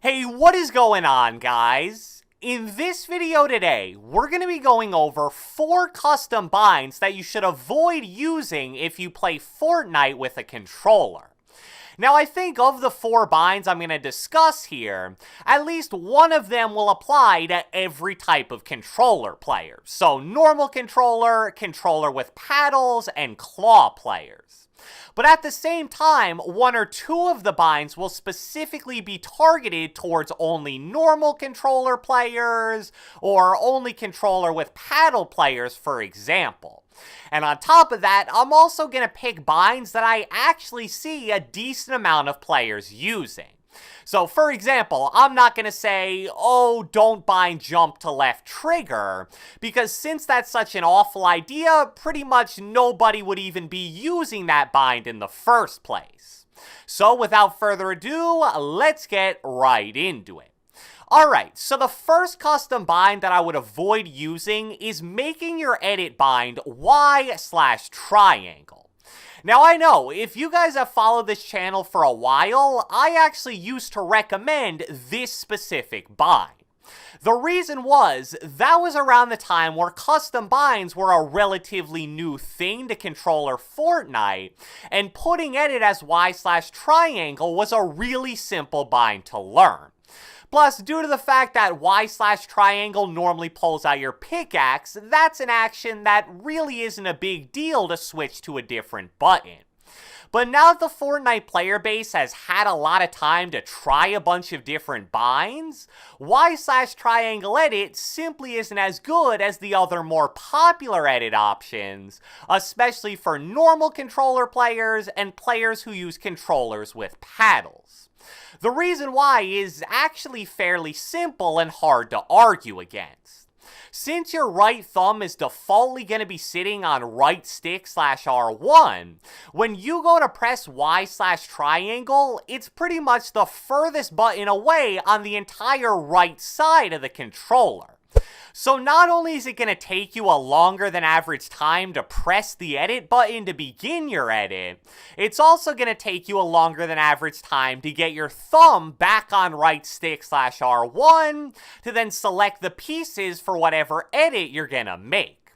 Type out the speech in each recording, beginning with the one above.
Hey, what is going on, guys? In this video today, we're going to be going over 4 custom binds that you should avoid using if you play Fortnite with a controller. Now, I think of the 4 binds I'm going to discuss here, at least one of them will apply to every type of controller player. So, normal controller, controller with paddles, and claw players. But at the same time, 1 or 2 of the binds will specifically be targeted towards only normal controller players, or only controller with paddle players, for example. And on top of that, I'm also going to pick binds that I actually see a decent amount of players using. So, for example, I'm not going to say, oh, don't bind jump to left trigger, because since that's such an awful idea, pretty much nobody would even be using that bind in the first place. So, without further ado, let's get right into it. Alright, so the first custom bind that I would avoid using is making your edit bind Y/triangle. Now, I know, if you guys have followed this channel for a while, I actually used to recommend this specific bind. The reason was, that was around the time where custom binds were a relatively new thing to controller Fortnite, and putting edit as Y/triangle was a really simple bind to learn. Plus, due to the fact that Y/triangle normally pulls out your pickaxe, that's an action that really isn't a big deal to switch to a different button. But now that the Fortnite player base has had a lot of time to try a bunch of different binds, Y/triangle edit simply isn't as good as the other more popular edit options, especially for normal controller players and players who use controllers with paddles. The reason why is actually fairly simple and hard to argue against. Since your right thumb is defaultly going to be sitting on right stick/R1, when you go to press Y/triangle, it's pretty much the furthest button away on the entire right side of the controller. So not only is it going to take you a longer than average time to press the edit button to begin your edit, it's also going to take you a longer than average time to get your thumb back on right stick/R1 to then select the pieces for whatever edit you're going to make.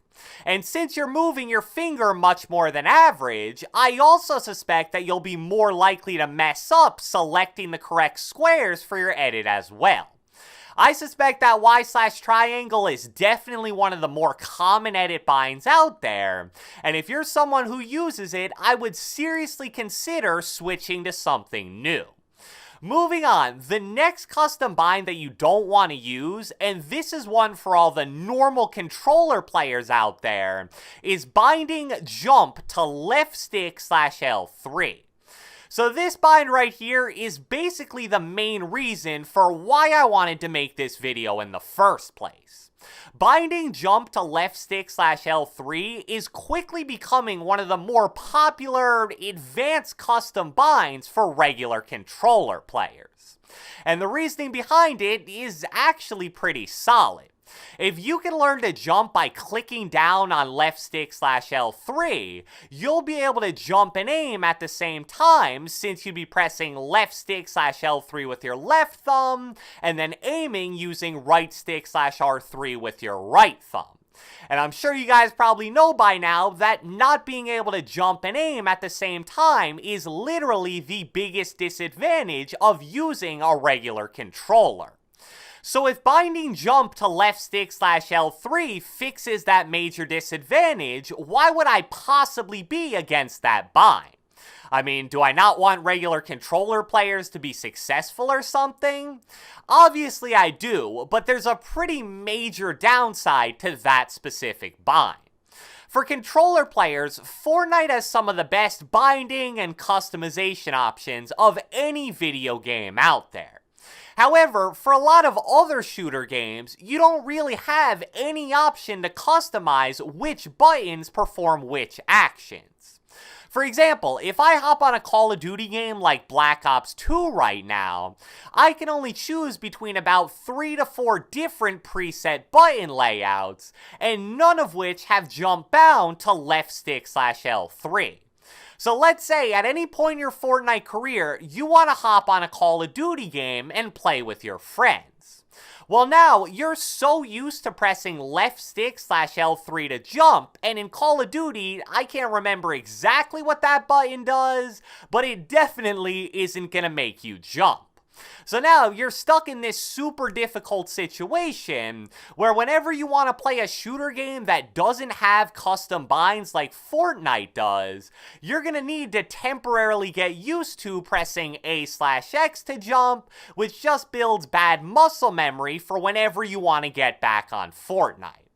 And since you're moving your finger much more than average, I also suspect that you'll be more likely to mess up selecting the correct squares for your edit as well. I suspect that Y/triangle is definitely one of the more common edit binds out there, and if you're someone who uses it, I would seriously consider switching to something new. Moving on, the next custom bind that you don't want to use, and this is one for all the normal controller players out there, is binding jump to left stick/L3. So this bind right here is basically the main reason for why I wanted to make this video in the first place. Binding jump to left stick/L3 is quickly becoming one of the more popular advanced custom binds for regular controller players. And the reasoning behind it is actually pretty solid. If you can learn to jump by clicking down on left stick/L3, you'll be able to jump and aim at the same time, since you'd be pressing left stick/L3 with your left thumb, and then aiming using right stick/R3 with your right thumb. And I'm sure you guys probably know by now that not being able to jump and aim at the same time is literally the biggest disadvantage of using a regular controller. So if binding jump to left stick/L3 fixes that major disadvantage, why would I possibly be against that bind? I mean, do I not want regular controller players to be successful or something? Obviously I do, but there's a pretty major downside to that specific bind. For controller players, Fortnite has some of the best binding and customization options of any video game out there. However, for a lot of other shooter games, you don't really have any option to customize which buttons perform which actions. For example, if I hop on a Call of Duty game like Black Ops 2 right now, I can only choose between about 3 to 4 different preset button layouts, and none of which have jump bound to left stick / L3. So let's say at any point in your Fortnite career, you want to hop on a Call of Duty game and play with your friends. Well, now you're so used to pressing left stick / L3 to jump, and in Call of Duty, I can't remember exactly what that button does, but it definitely isn't gonna make you jump. So now you're stuck in this super difficult situation where whenever you want to play a shooter game that doesn't have custom binds like Fortnite does, you're going to need to temporarily get used to pressing A/X to jump, which just builds bad muscle memory for whenever you want to get back on Fortnite.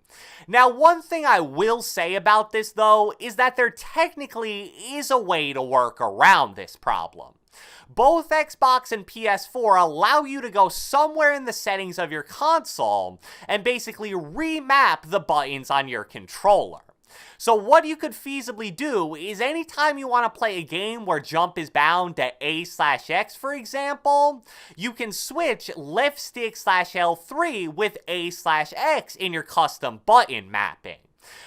Now, one thing I will say about this though is that there technically is a way to work around this problem. Both Xbox and PS4 allow you to go somewhere in the settings of your console and basically remap the buttons on your controller. So what you could feasibly do is anytime you want to play a game where jump is bound to A/X, for example, you can switch left stick / L3 with A/X in your custom button mapping.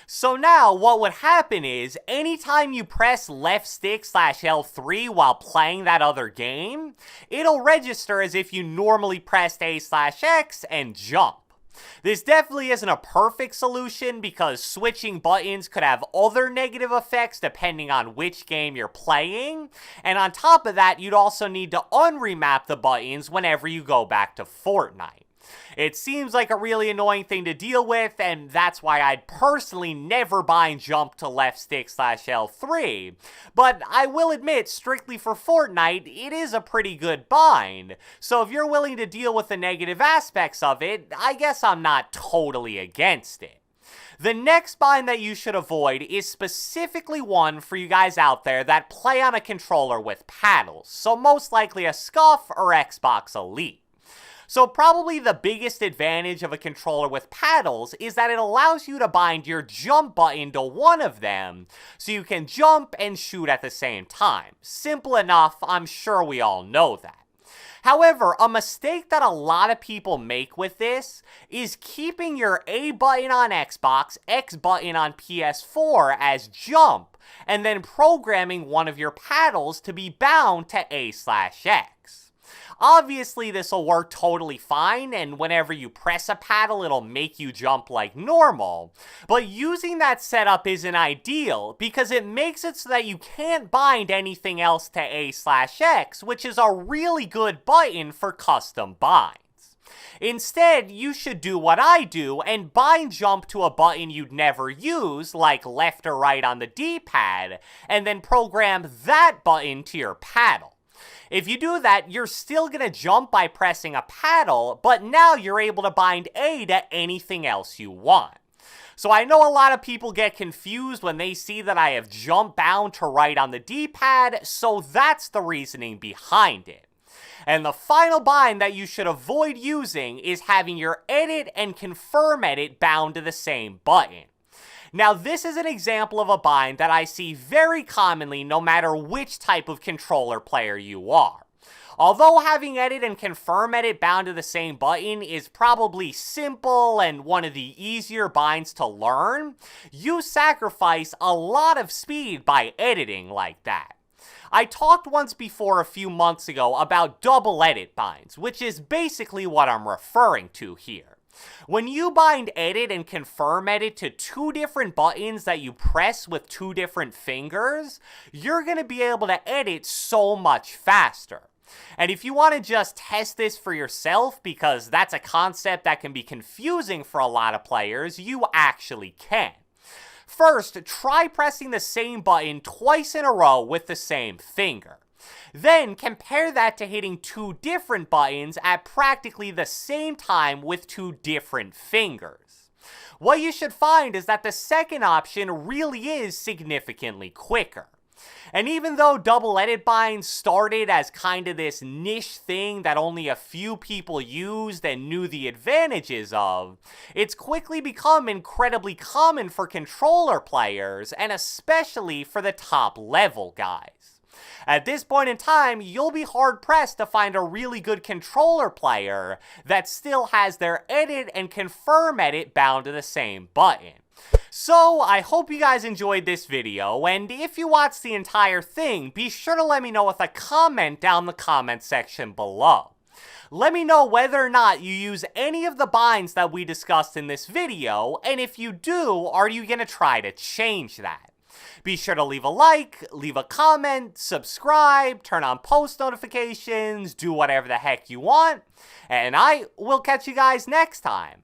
So now what would happen is anytime you press left stick / L3 while playing that other game, it'll register as if you normally pressed A/X and jump. This definitely isn't a perfect solution because switching buttons could have other negative effects depending on which game you're playing, and on top of that, you'd also need to unremap the buttons whenever you go back to Fortnite. It seems like a really annoying thing to deal with, and that's why I'd personally never bind jump to left stick / L3. But I will admit, strictly for Fortnite, it is a pretty good bind. So if you're willing to deal with the negative aspects of it, I guess I'm not totally against it. The next bind that you should avoid is specifically one for you guys out there that play on a controller with paddles, so most likely a SCUF or Xbox Elite. So probably the biggest advantage of a controller with paddles is that it allows you to bind your jump button to one of them, so you can jump and shoot at the same time. Simple enough, I'm sure we all know that. However, a mistake that a lot of people make with this is keeping your A button on Xbox, X button on PS4 as jump, and then programming one of your paddles to be bound to A/X. Obviously, this will work totally fine, and whenever you press a paddle, it'll make you jump like normal. But using that setup isn't ideal, because it makes it so that you can't bind anything else to A/X, which is a really good button for custom binds. Instead, you should do what I do and bind jump to a button you'd never use, like left or right on the D-pad, and then program that button to your paddle. If you do that, you're still going to jump by pressing a paddle, but now you're able to bind A to anything else you want. So I know a lot of people get confused when they see that I have jump bound to right on the D-pad, so that's the reasoning behind it. And the final bind that you should avoid using is having your edit and confirm edit bound to the same button. Now, this is an example of a bind that I see very commonly no matter which type of controller player you are. Although having edit and confirm edit bound to the same button is probably simple and one of the easier binds to learn, you sacrifice a lot of speed by editing like that. I talked once before a few months ago about double edit binds, which is basically what I'm referring to here. When you bind edit and confirm edit to two different buttons that you press with two different fingers, you're going to be able to edit so much faster. And if you want to just test this for yourself, because that's a concept that can be confusing for a lot of players, you actually can. First, try pressing the same button twice in a row with the same finger. Then compare that to hitting two different buttons at practically the same time with two different fingers. What you should find is that the second option really is significantly quicker. And even though double edit binds started as kind of this niche thing that only a few people used and knew the advantages of, it's quickly become incredibly common for controller players, and especially for the top level guys. At this point in time, you'll be hard-pressed to find a really good controller player that still has their edit and confirm edit bound to the same button. So, I hope you guys enjoyed this video, and if you watched the entire thing, be sure to let me know with a comment down the comment section below. Let me know whether or not you use any of the binds that we discussed in this video, and if you do, are you going to try to change that? Be sure to leave a like, leave a comment, subscribe, turn on post notifications, do whatever the heck you want, and I will catch you guys next time.